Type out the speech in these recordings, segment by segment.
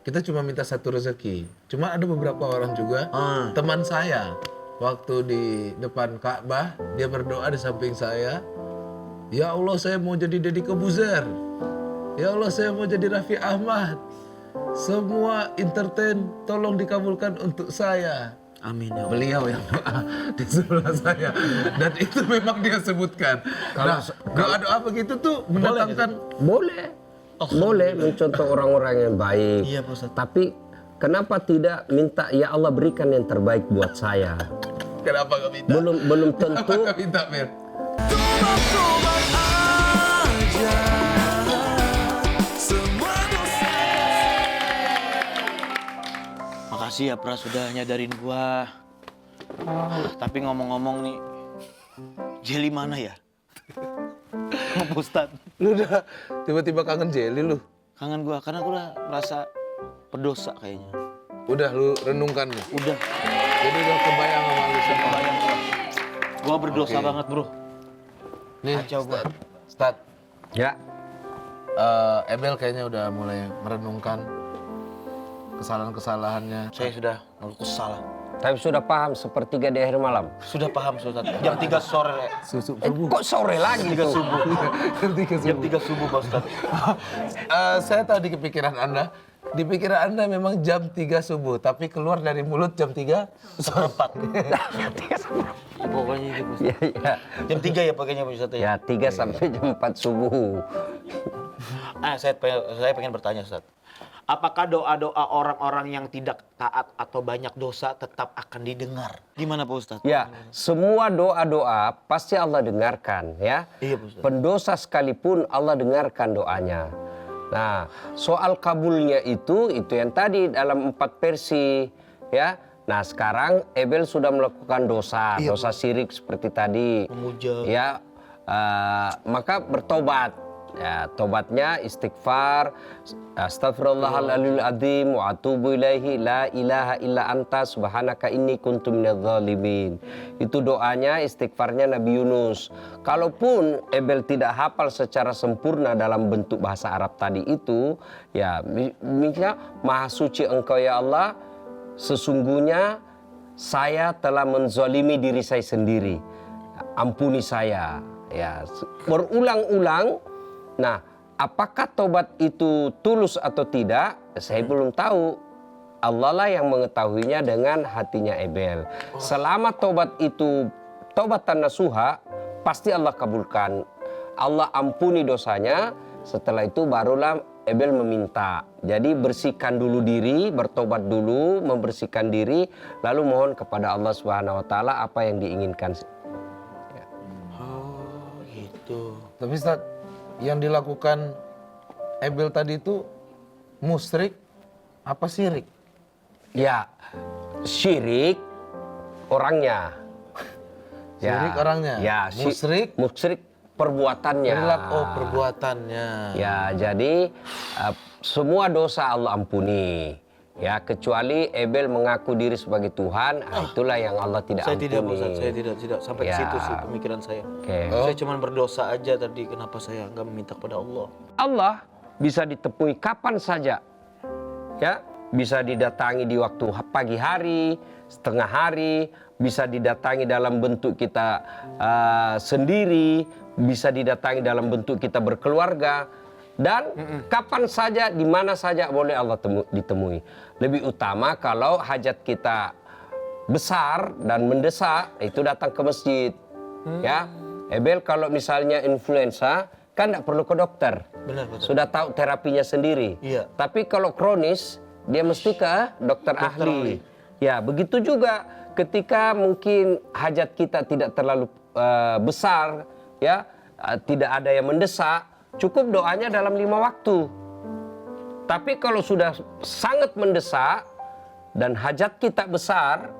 kita cuma minta satu rezeki. Cuma ada beberapa orang juga, teman saya, waktu di depan Ka'bah, dia berdoa di samping saya, ya Allah saya mau jadi Deddy Kebuzer, ya Allah saya mau jadi Raffi Ahmad, semua entertain tolong dikabulkan untuk saya. Amin ya Allah. Beliau yang doa di sebelah saya, dan itu memang dia sebutkan. Kalau doa-doa begitu tuh mendatangkan Boleh. Boleh mencontoh orang-orang yang baik. Iya, Pak Ustadz. Tapi kenapa tidak minta ya Allah berikan yang terbaik buat saya? kenapa gak minta? Belum Kenapa tentu. gak minta, Mir? Makasih ya Pras sudah nyadarin gua. Tapi ngomong-ngomong nih, Jelly mana ya? Pak Ustadz. Lu udah tiba-tiba kangen Jelly lu. Kangen gua karena gua udah merasa berdosa kayaknya. Udah lu renungkan lu. Udah, Jadi udah kebayang sama lu semua. kebayang gua. Gua berdosa Oke. banget, Bro. Nih, Kacau gua. Stat. Ya. Ebel kayaknya udah mulai merenungkan kesalahan-kesalahannya. Saya sudah mengaku salah. Tapi sudah paham sepertiga di akhir malam. Sudah paham, Ustadz. Jam 3 sore. Susu Kok sore lagi 3 tuh? subuh. Ketika Jam 3 subuh, Pak Ustadz. Saya tahu di kepikiran Anda. Di pikiran Anda memang jam 3 subuh, tapi keluar dari mulut jam 3 Sore 4. Pokoknya gitu, Pak Ustadz. Ya, ya. Jam 3 ya pakainya, Pak Ustadz ya. Ya 3 sampai jam 4 subuh. Saya pengen bertanya, Ustadz. Apakah doa-doa orang-orang yang tidak taat atau banyak dosa tetap akan didengar? Gimana Pak Ustadz? Ya, semua doa-doa pasti Allah dengarkan ya. Iya, Pak Ustadz. Pendosa sekalipun Allah dengarkan doanya. Nah, soal kabulnya itu yang tadi dalam 4 versi ya. Nah, sekarang Ebel sudah melakukan dosa, dosa syirik seperti tadi. Memuja. Ya, maka bertobat. Ya, tobatnya istighfar, astagfirullahaladzim azim wa atubu ilaihi la ilaha illa anta subhanaka inni kuntu minadz zalimin. Itu doanya, istighfarnya Nabi Yunus. Kalaupun Ebel tidak hafal secara sempurna dalam bentuk bahasa Arab tadi itu, ya misalnya Maha Suci Engkau ya Allah, sesungguhnya saya telah menzalimi diri saya sendiri. Ampuni saya. Ya, berulang-ulang. Nah, apakah tobat itu tulus atau tidak? Saya belum tahu. Allah lah yang mengetahuinya dengan hatinya Ebel. Selama tobat itu tobatan nasuha, pasti Allah kabulkan. Allah ampuni dosanya. Setelah itu barulah Ebel meminta. Jadi bersihkan dulu diri, bertobat dulu, membersihkan diri, lalu mohon kepada Allah Subhanahu wa taala apa yang diinginkan. Oh, gitu. Tapi Ustaz, yang dilakukan Ebel tadi itu musyrik apa syirik? Ya, syirik orangnya. Syirik orangnya? Ya, musyrik perbuatannya. Perbuatannya. Ya, jadi semua dosa Allah ampuni. Ya, kecuali Ebel mengaku diri sebagai Tuhan, itulah yang Allah tidak Saya ampuni. tidak, Pak Ustadz. Saya tidak sampai ke Ya. situ sih pemikiran saya. Oke. Saya cuma berdosa aja tadi. Kenapa saya nggak meminta kepada Allah? Allah bisa ditemui kapan saja. Ya, bisa didatangi di waktu pagi hari, setengah hari, bisa didatangi dalam bentuk kita sendiri, bisa didatangi dalam bentuk kita berkeluarga, dan kapan saja, di mana saja boleh Allah ditemui. Lebih utama kalau hajat kita besar dan mendesak, itu datang ke masjid. Ya, Ebel kalau misalnya influenza kan tidak perlu ke dokter. Benar, Pak Ustadz. Sudah tahu terapinya sendiri. Iya. Tapi kalau kronis, dia mesti ke dokter ahli. Ya, begitu juga ketika mungkin hajat kita tidak terlalu besar, ya, tidak ada yang mendesak, cukup doanya dalam 5 waktu. Tapi kalau sudah sangat mendesak dan hajat kita besar,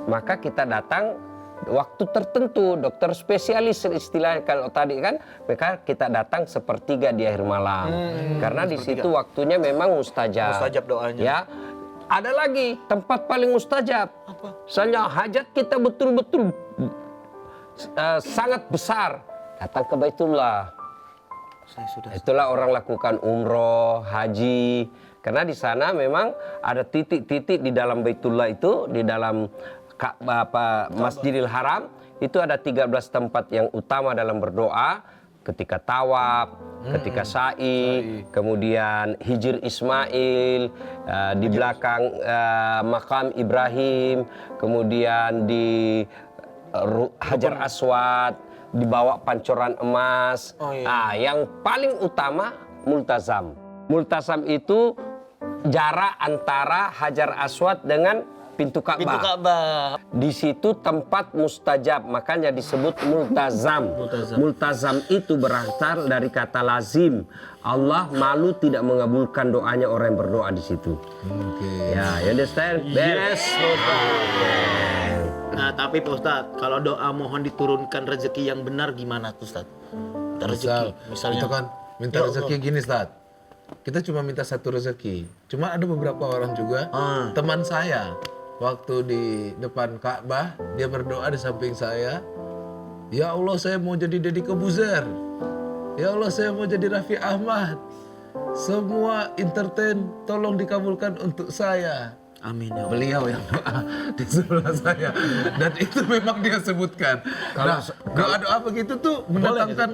maka kita datang waktu tertentu, dokter spesialis istilahnya kalau tadi kan, maka kita datang sepertiga di akhir malam. Karena di situ waktunya memang mustajab. Mustajab doanya. Ya. Ada lagi tempat paling mustajab. Apa? Misalnya hajat kita betul-betul sangat besar, datang ke Baitullah. Saya sudah. Itulah orang lakukan umroh, haji, Karena di sana memang ada titik-titik di dalam Baitullah itu, di dalam Masjidil Haram itu ada 13 tempat yang utama dalam berdoa, ketika tawaf, ketika sa'i, kemudian hijr Ismail, di belakang makam Ibrahim, kemudian di Hajar Aswad, dibawa pancoran emas. Yang paling utama multazam. Multazam itu jarak antara Hajar Aswad dengan pintu Ka'bah. Di situ tempat mustajab, makanya disebut multazam. Multazam itu berasal dari kata lazim. Allah malu tidak mengabulkan doanya orang yang berdoa di situ. Ya, you understand? Yes, Nah, tapi Pak Ustadz, kalau doa mohon diturunkan rezeki yang benar gimana tuh Ustadz? Misalnya itu kan minta rezeki gini, Ustaz. Kita cuma minta satu rezeki. Cuma ada beberapa orang juga, teman saya waktu di depan Ka'bah, dia berdoa di samping saya, ya Allah saya mau jadi Deddy Kebuzer, ya Allah saya mau jadi Raffi Ahmad, semua entertain tolong dikabulkan untuk saya. Amin ya Allah. Beliau yang doa di sebelah saya, dan itu memang dia sebutkan. Nah, doa-doa begitu tuh mendatangkan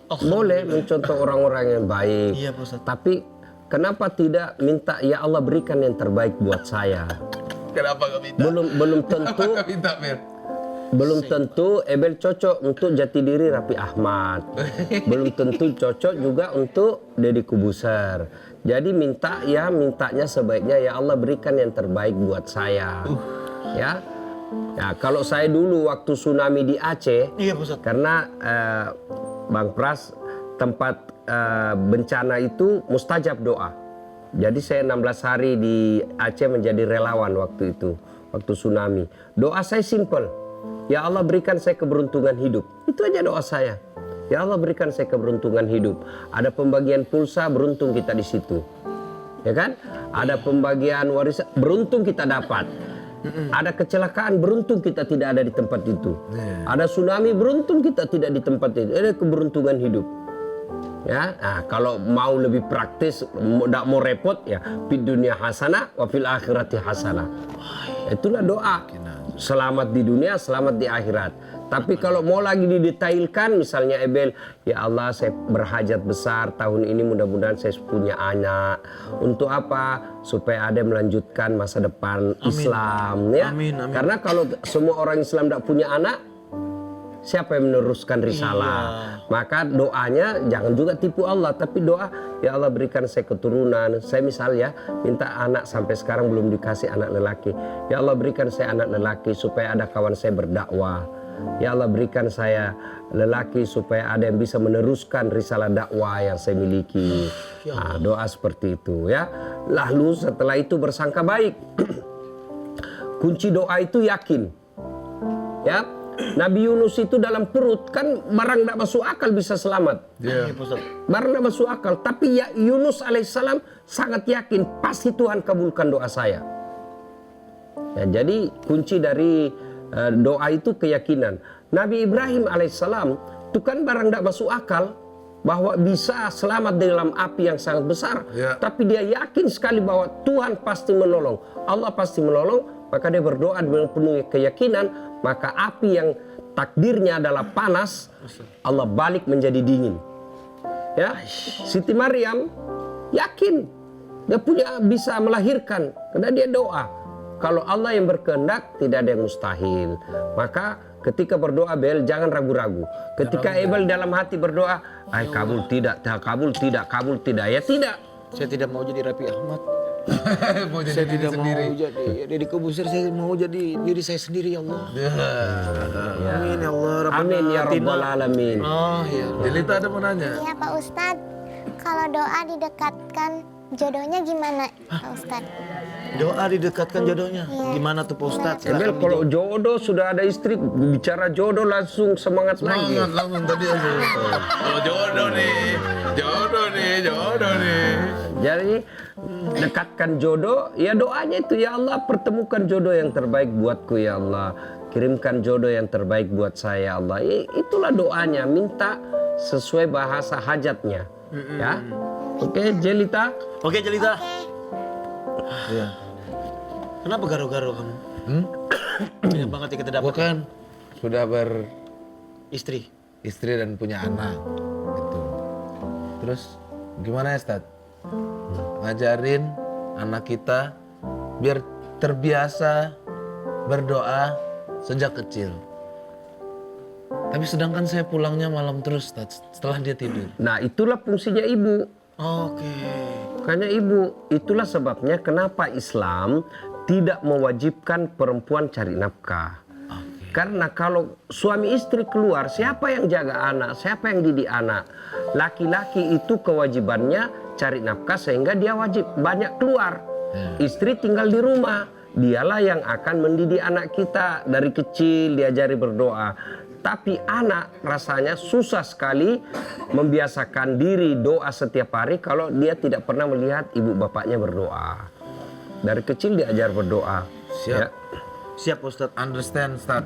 Boleh mencontoh orang-orang yang baik. Iya, Pak Ustadz. Tapi kenapa tidak minta ya Allah berikan yang terbaik buat saya? Kenapa gak minta? Belum tentu. Kenapa gak minta, Mir? Belum tentu Ebel cocok untuk jati diri Raffi Ahmad. Belum tentu cocok juga untuk Deddy Kebuzer. Jadi mintanya sebaiknya ya Allah berikan yang terbaik buat saya. Ya. Ya, kalau saya dulu waktu tsunami di Aceh, karena Bang Pras tempat bencana itu mustajab doa. Jadi saya 16 hari di Aceh menjadi relawan waktu itu, waktu tsunami. Doa saya simple. Ya Allah berikan saya keberuntungan hidup. Itu aja doa saya. Ya Allah berikan saya keberuntungan hidup. Ada pembagian pulsa, beruntung kita di situ. Ya kan? Ada pembagian warisan, beruntung kita dapat. Ada kecelakaan, beruntung kita tidak ada di tempat itu. Ada tsunami, beruntung kita tidak di tempat itu. Ada keberuntungan hidup. Ya, nah, kalau mau lebih praktis, tidak mau repot ya, fid dunia hasanah, wa fil akhirati hasanah. Itulah doa. Selamat di dunia, selamat di akhirat. Tapi kalau mau lagi didetailkan, misalnya Ebel, ya Allah saya berhajat besar tahun ini, mudah-mudahan saya punya anak. Untuk apa? Supaya ada yang melanjutkan masa depan Islam. Ya? Amin. Karena kalau semua orang Islam tidak punya anak, siapa yang meneruskan risalah? Maka doanya jangan juga tipu Allah, tapi doa ya Allah berikan saya keturunan. Saya misalnya minta anak, sampai sekarang belum dikasih anak lelaki. Ya Allah berikan saya anak lelaki supaya ada kawan saya berdakwah. Ya Allah berikan saya lelaki supaya ada yang bisa meneruskan risalah dakwah yang saya miliki. Nah, doa seperti itu ya. Lalu setelah itu bersangka baik. Kunci doa itu yakin. Ya. Nabi Yunus itu dalam perut kan barang tidak masuk akal bisa selamat. Barang tidak masuk akal. Tapi ya Yunus alaihissalam sangat yakin pasti Tuhan kabulkan doa saya. Ya, jadi kunci dari doa itu keyakinan. Nabi Ibrahim alaihissalam itu kan barang tidak masuk akal bahwa bisa selamat dalam api yang sangat besar. Tapi dia yakin sekali bahwa Tuhan pasti menolong. Allah pasti menolong. Maka dia berdoa dengan penuh keyakinan, maka api yang takdirnya adalah panas, Allah balik menjadi dingin. Ya, Siti Maryam yakin dia bisa melahirkan karena dia doa. Kalau Allah yang berkehendak tidak ada yang mustahil. Maka ketika berdoa Bel jangan ragu-ragu. Ketika Ebel dalam hati berdoa, kabul tidak, kabul tidak, ya tidak. Saya tidak mau jadi Raffi Ahmad. Mau jadi Saya diri tidak sendiri. mau jadi Deddy Kebuzer, saya mau jadi diri saya sendiri ya Allah. Amin ya Allah. Amin ya Rabbal Alamin. Oh iya. Jelita ada mau nanya. Iya Pak Ustadz, kalau doa didekatkan jodohnya gimana Pak Ustadz? Doa didekatkan jodohnya. Gimana tuh Pak Ustadz? Ebel kalau jodoh sudah ada istri, bicara jodoh langsung semangat lagi. Langsung tadi aja. Oh jodoh nih. Jadi dekatkan jodoh, ya doanya itu ya Allah pertemukan jodoh yang terbaik buatku ya Allah. Kirimkan jodoh yang terbaik buat saya Allah. Itulah doanya, minta sesuai bahasa hajatnya. Ya. Oke, Jelita. Oke, Jelita. Iya. Kenapa garo-garo kamu? Banyak banget yang kita Gue dapat. kan sudah Istri. beristri dan punya anak gitu. Terus gimana ya Ustaz? Ngajarin anak kita biar terbiasa berdoa sejak kecil. Tapi sedangkan saya pulangnya malam terus Ustaz, setelah dia tidur. Nah, itulah fungsinya ibu. Oke. Makanya ibu, itulah sebabnya kenapa Islam tidak mewajibkan perempuan cari nafkah. Karena kalau suami istri keluar, siapa yang jaga anak? Siapa yang didik anak? Laki-laki itu kewajibannya cari nafkah sehingga dia wajib banyak keluar. Istri tinggal di rumah. Dialah yang akan mendidik anak kita dari kecil, diajari berdoa. Tapi anak rasanya susah sekali membiasakan diri doa setiap hari kalau dia tidak pernah melihat ibu bapaknya berdoa. Dari kecil diajar berdoa. Siap. Ya. Siap, Ustadz. Understand Ustaz.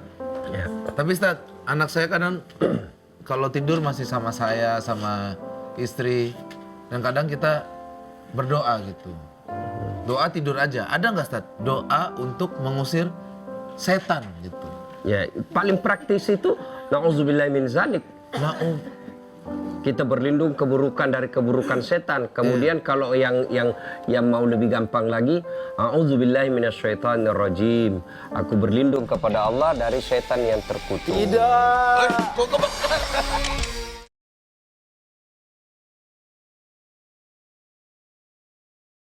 Ya. Tapi Ustaz, anak saya kadang kalau tidur masih sama saya, sama istri. Dan kadang kita berdoa gitu. Doa tidur aja. Ada nggak Ustaz doa untuk mengusir setan gitu? Ya, paling praktis itu na'udzubillahi min zalik. Na'udz. Kita berlindung keburukan dari keburukan setan. Kemudian kalau yang mau lebih gampang lagi, a'udzubillahi minasyaitonir rajim. Aku berlindung kepada Allah dari setan yang terkutuk. Tidak.